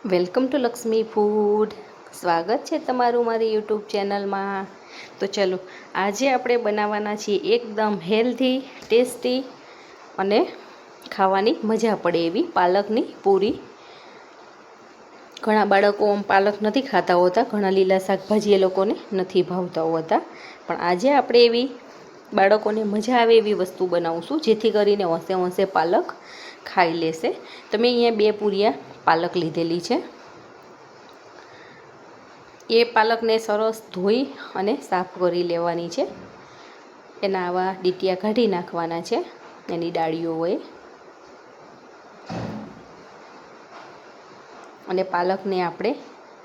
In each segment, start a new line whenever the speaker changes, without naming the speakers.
Welcome to Lakshmi food. સ્વાગત છે તમારું મારી યુટ્યુબ ચેનલમાં. તો ચલો, આજે આપણે બનાવવાના છીએ એકદમ હેલ્ધી, ટેસ્ટી અને ખાવાની મજા પડે એવી પાલકની પૂરી. ઘણા બાળકો પાલક નથી ખાતા હોતા, ઘણા લીલા શાકભાજી એ લોકોને નથી ભાવતા હોતા, પણ આજે આપણે એવી બાળકોને મજા આવે એવી વસ્તુ બનાવશું જેથી કરીને હોંશે હોંશે પાલક ખાઈ લેશે. તો મેં અહીંયા 2 પૂરિયા પાલક લીધેલી છે. એ પાલકને સરસ ધોઈ અને સાફ કરી લેવાની છે. એના આવા ડીટિયા કાઢી નાખવાના છે, એની ડાળીઓ હોય. અને પાલકને આપણે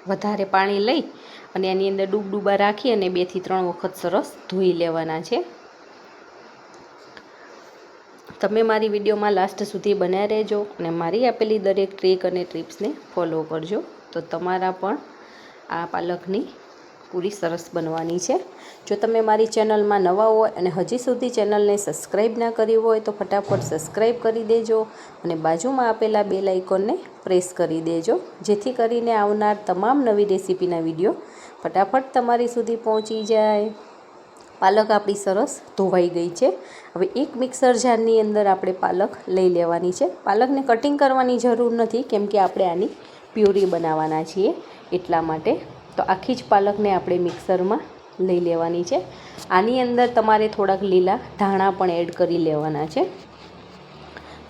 વધારે પાણી લઈ અને એની અંદર ડૂબા રાખી અને 2 થી 3 વખત સરસ ધોઈ લેવાના છે. તમે મારી વિડીયોમાં લાસ્ટ સુધી બન્યા રહેજો અને મારી આપેલી દરેક ટ્રીક અને ટિપ્સને ફોલો કરજો, તો તમારા પણ આ પાલકની પૂરી સરસ બનવાની છે. જો તમે મારી ચેનલમાં નવા હોય અને હજી સુધી ચેનલને સબસ્ક્રાઈબ ના કરી હોય તો ફટાફટ સબસ્ક્રાઈબ કરી દેજો અને બાજુમાં આપેલા બેલ આઇકોનને પ્રેસ કરી દેજો, જેથી કરીને આવનાર તમામ નવી રેસીપીના વિડીયો ફટાફટ તમારી સુધી પહોંચી જાય. પાલક આપણી સરસ ધોવાઈ ગઈ છે. હવે એક મિક્સર જારની અંદર આપણે પાલક લઈ લેવાની છે. પાલકને કટિંગ કરવાની જરૂર નથી, કેમ કે આપણે આની પ્યુરી બનાવવાના છીએ એટલા માટે. તો આખી જ પાલકને આપણે મિક્સરમાં લઈ લેવાની છે. આની અંદર તમારે થોડાક લીલા ધાણા પણ એડ કરી લેવાના છે,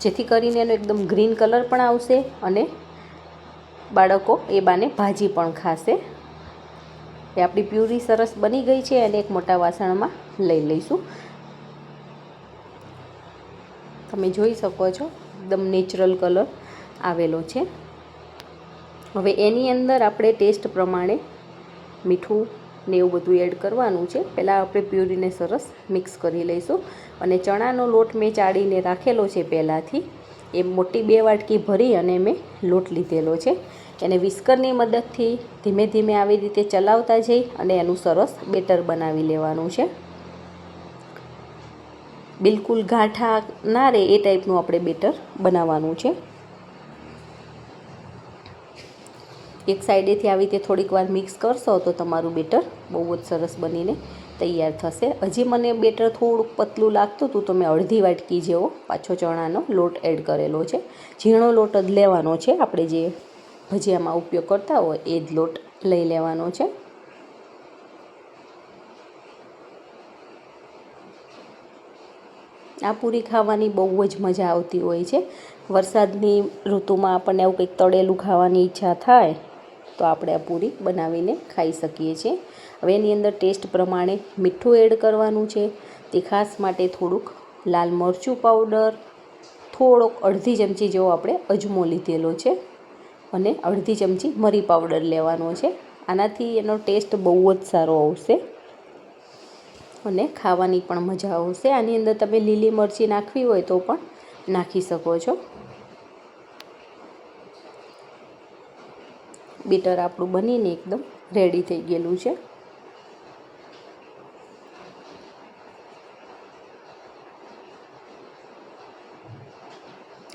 જેથી કરીને એનો એકદમ ગ્રીન કલર પણ આવશે અને બાળકો એ બાને ભાજી પણ ખાશે. એ આપણી પ્યુરી સરસ બની ગઈ છે અને એક મોટા વાસણમાં લઈ લઈશું. તમે જોઈ શકો છો એકદમ નેચરલ કલર આવેલો છે. હવે એની અંદર આપણે ટેસ્ટ પ્રમાણે મીઠું ને એવું બધું એડ કરવાનું છે. પહેલાં આપણે પ્યુરીને સરસ મિક્સ કરી લઈશું અને ચણાનો લોટ મેં ચાળીને રાખેલો છે પહેલાંથી. એ મોટી 2 વાટકી ભરી અને મેં લોટ લીધેલો છે. એને વિસ્કરની મદદથી ધીમે ધીમે આવી રીતે ચલાવતા જઈ અને એનું સરસ બેટર બનાવી લેવાનું છે. બિલકુલ ગાંઠા ના રહે એ ટાઈપનું આપણે બેટર બનાવવાનું છે. એક સાઈડેથી આવી રીતે થોડીક વાર મિક્સ કરશો તો તમારું બેટર બહુ જ સરસ બનીને તૈયાર થશે. હજી મને બેટર થોડુંક પતલું લાગતું હતું, તો મેં અડધી વાટકી જેવો પાછો ચણાનો લોટ એડ કરેલો છે. ઝીણો લોટ જ લેવાનો છે, આપણે જે ભજીયામાં ઉપયોગ કરતા હોય એ જ લોટ લઈ લેવાનો છે. આ પૂરી ખાવાની બહુ જ મજા આવતી હોય છે. વરસાદની ઋતુમાં આપણને આવું કંઈક તળેલું ખાવાની ઈચ્છા થાય તો આપણે આ પૂરી બનાવીને ખાઈ શકીએ છીએ. હવે એની અંદર ટેસ્ટ પ્રમાણે મીઠું એડ કરવાનું છે. તીખાસ માટે થોડુંક લાલ મરચું પાવડર, થોડોક અડધી ચમચી જેવો આપણે અજમો લીધેલો છે અને અડધી ચમચી મરી પાવડર લેવાનો છે. આનાથી એનો ટેસ્ટ બહુ જ સારો આવશે અને ખાવાની પણ મજા આવશે. આની અંદર તમે લીલી મરચી નાખવી હોય તો પણ નાખી શકો છો. બેટર આપણું બનીને એકદમ રેડી થઈ ગયેલું છે.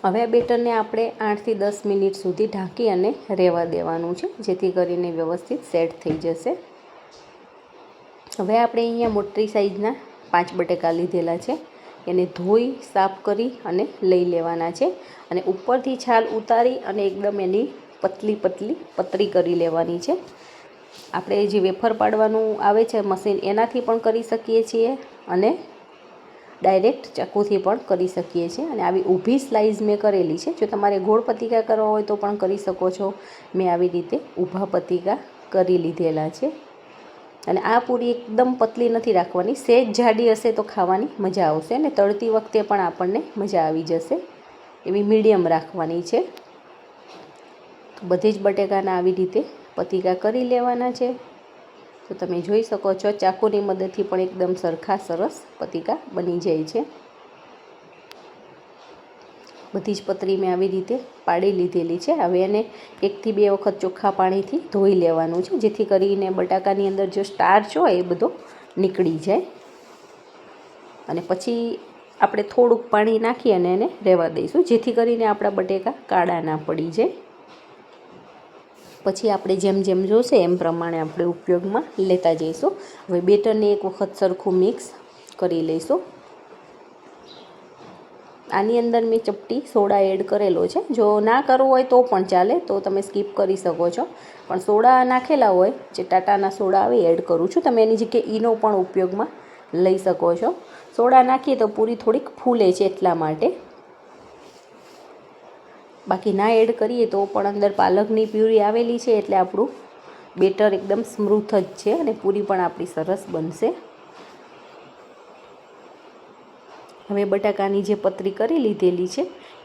હવે આ બેટરને આપણે 8 થી 10 મિનિટ સુધી ઢાંકી અને રહેવા દેવાનું છે, જેથી કરીને વ્યવસ્થિત સેટ થઈ જશે. હવે આપણે અહીંયા મોટી સાઈઝના 5 બટેકા લીધેલા છે. એને ધોઈ સાફ કરી અને લઈ લેવાના છે અને ઉપરથી છાલ ઉતારી અને એકદમ એની પતરી કરી લેવાની છે. આપણે જે વેફર પાડવાનું આવે છે મશીન, એનાથી પણ કરી શકીએ છીએ અને ડાયરેક્ટ ચાકુથી પણ કરી શકીએ છીએ. અને આવી ઊભી સ્લાઇસ મેં કરેલી છે. જો તમારે ગોળ પતીકા કરવા હોય તો પણ કરી શકો છો. મેં આવી રીતે ઊભા પતીકા કરી લીધેલા છે. અને આ પૂરી એકદમ પતલી નથી રાખવાની, સહેજ જાડી હશે તો ખાવાની મજા આવશે અને તળતી વખતે પણ આપણને મજા આવી જશે એવી મીડિયમ રાખવાની છે. તો બધી જ બટેકાના આવી રીતે પતીકા કરી લેવાના છે. તો તમે જોઈ શકો છો ચાકુની મદદથી પણ એકદમ સરખા સરસ પતીકા બની જાય છે. બધી જ પતરી મેં આવી રીતે પાડી લીધેલી છે. હવે એને 1 થી 2 વખત ચોખ્ખા પાણીથી ધોઈ લેવાનું છે, જેથી કરીને બટાકાની અંદર જે સ્ટાર્ચ હોય એ બધો નીકળી જાય. અને પછી આપણે થોડુંક પાણી નાખી અને એને રહેવા દઈશું, જેથી કરીને આપણા બટેકા કાળા ના પડી જાય. પછી આપણે જેમ જેમ જોશે એમ પ્રમાણે આપણે ઉપયોગમાં લેતા જઈશું. હવે બેટરને એક વખત સરખું મિક્સ કરી લઈશું. આની અંદર મેં ચપટી સોડા એડ કરેલો છે. જો ના કરવો હોય તો પણ ચાલે, તો તમે સ્કીપ કરી શકો છો. પણ સોડા નાખેલા હોય, જે ટાટાના સોડા આવે એડ કરું છું. તમે એની જગ્યાએ ઈનો પણ ઉપયોગમાં લઈ શકો છો. સોડા નાખીએ તો પૂરી થોડીક ફૂલે છે એટલા માટે. બાકી ના એડ કરીએ તો પણ અંદર પાલકની પ્યુરી આવેલી છે એટલે આપણું બેટર એકદમ સ્મૂથ જ છે અને પૂરી પણ આપણી સરસ બનશે. હવે બટાકાની જે પતરી કરી લીધેલી છે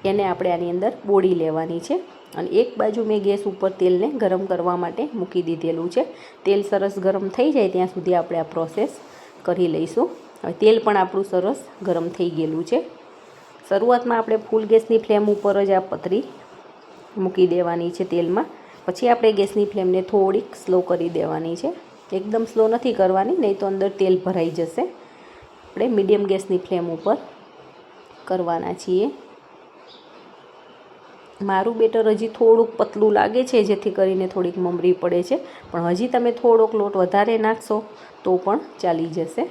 એને આપણે આની અંદર બોળી લેવાની છે. અને એક બાજુ મેં ગેસ ઉપર તેલને ગરમ કરવા માટે મૂકી દીધેલું છે. તેલ સરસ ગરમ થઈ જાય ત્યાં સુધી આપણે આ પ્રોસેસ કરી લઈશું. હવે તેલ પણ આપણું સરસ ગરમ થઈ ગયેલું છે. શરૂઆતમાં આપણે ફૂલ ગેસની ફ્લેમ ઉપર જ આ પતરી મૂકી દેવાની છે તેલમાં. પછી આપણે ગેસની ફ્લેમને થોડીક સ્લો કરી દેવાની છે. એકદમ સ્લો નથી કરવાની, નહીં તો અંદર તેલ ભરાઈ જશે. આપણે મીડિયમ ગેસની ફ્લેમ ઉપર કરવાના છીએ. મારું બેટર હજી થોડુંક પતલું લાગે છે, જેથી કરીને થોડીક મમરી પડે છે. પણ હજી તમે થોડોક લોટ વધારે નાખશો તો પણ ચાલી જશે.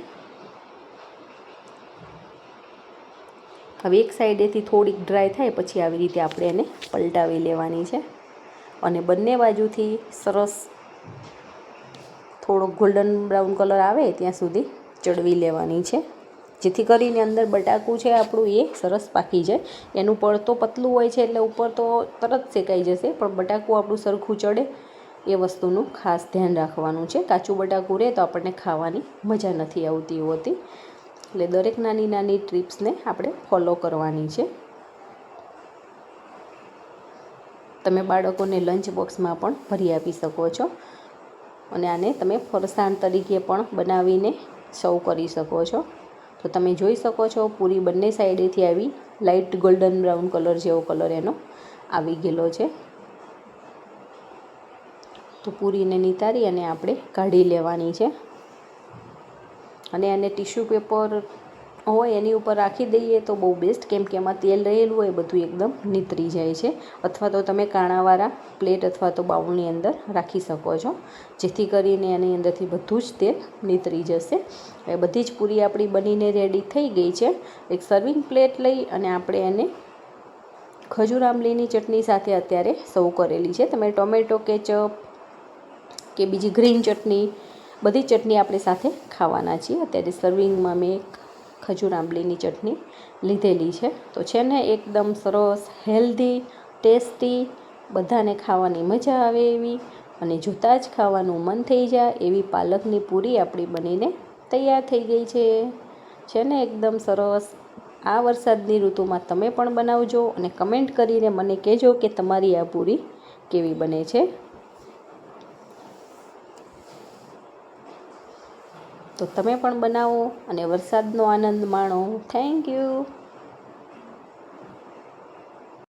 હવે એક સાઈડેથી થોડીક ડ્રાય થાય પછી આવી રીતે આપણે એને પલટાવી લેવાની છે અને બંને બાજુથી સરસ થોડોક ગોલ્ડન બ્રાઉન કલર આવે ત્યાં સુધી ચડવી લેવાની છે, જેથી કરીને અંદર બટાકું છે આપણું એ સરસ પાકી જાય. એનું પડ તો પતલું હોય છે એટલે ઉપર તો તરત શેકાઈ જશે, પણ બટાકું આપણું સરખું ચડે એ વસ્તુનું ખાસ ધ્યાન રાખવાનું છે. કાચું બટાકું રહે તો આપણને ખાવાની મજા નથી આવતી હોતી. એટલે દરેક નાની નાની ટ્રીપ્સને આપણે ફોલો કરવાની છે. તમે બાળકોને લંચ બોક્સમાં પણ ભરી આપી શકો છો અને આને તમે ફરસાણ તરીકે પણ બનાવીને સર્વ કરી શકો છો. તો તમે જોઈ શકો છો પૂરી બંને સાઈડેથી આવી લાઇટ ગોલ્ડન બ્રાઉન કલર જેવો કલર એનો આવી ગયેલો છે. તો પૂરીને નિતારી અને આપણે કાઢી લેવાની છે અને આને ટીશ્યુ પેપર હોય એની ઉપર રાખી દઈએ તો બહુ બેસ્ટ, કેમ કે એમાં તેલ રહેલું હોય બધું એકદમ નીતરી જાય છે. અથવા તો તમે કાણાવાળા પ્લેટ અથવા તો બાઉલની અંદર રાખી શકો છો, જેથી કરીને એની અંદરથી બધું જ તેલ નીતરી જશે. એ બધી જ પૂરી આપણી બનીને રેડી થઈ ગઈ છે. એક સર્વિંગ પ્લેટ લઈ અને આપણે એને ખજૂર આંબલીની ચટણી સાથે અત્યારે સર્વ કરેલી છે. તમે ટોમેટો કેચઅપ કે બીજી ગ્રીન ચટણી, બધી ચટણી આપણે સાથે ખાવાના છીએ. અત્યારે સર્વિંગમાં મેં ખજૂર આંબલીની ચટણી લીધેલી છે. તો છે ને એકદમ સરસ હેલ્ધી, ટેસ્ટી, બધાને ખાવાની મજા આવે એવી અને જોતાં જ ખાવાનું મન થઈ જાય એવી પાલકની પૂરી આપણી બનીને તૈયાર થઈ ગઈ છે ને એકદમ સરસ. આ વરસાદની ઋતુમાં તમે પણ બનાવજો અને કમેન્ટ કરીને મને કહેજો કે તમારી આ પૂરી કેવી બને છે. તો તમે પણ બનાવો અને વરસાદનો આનંદ માણો. Thank you.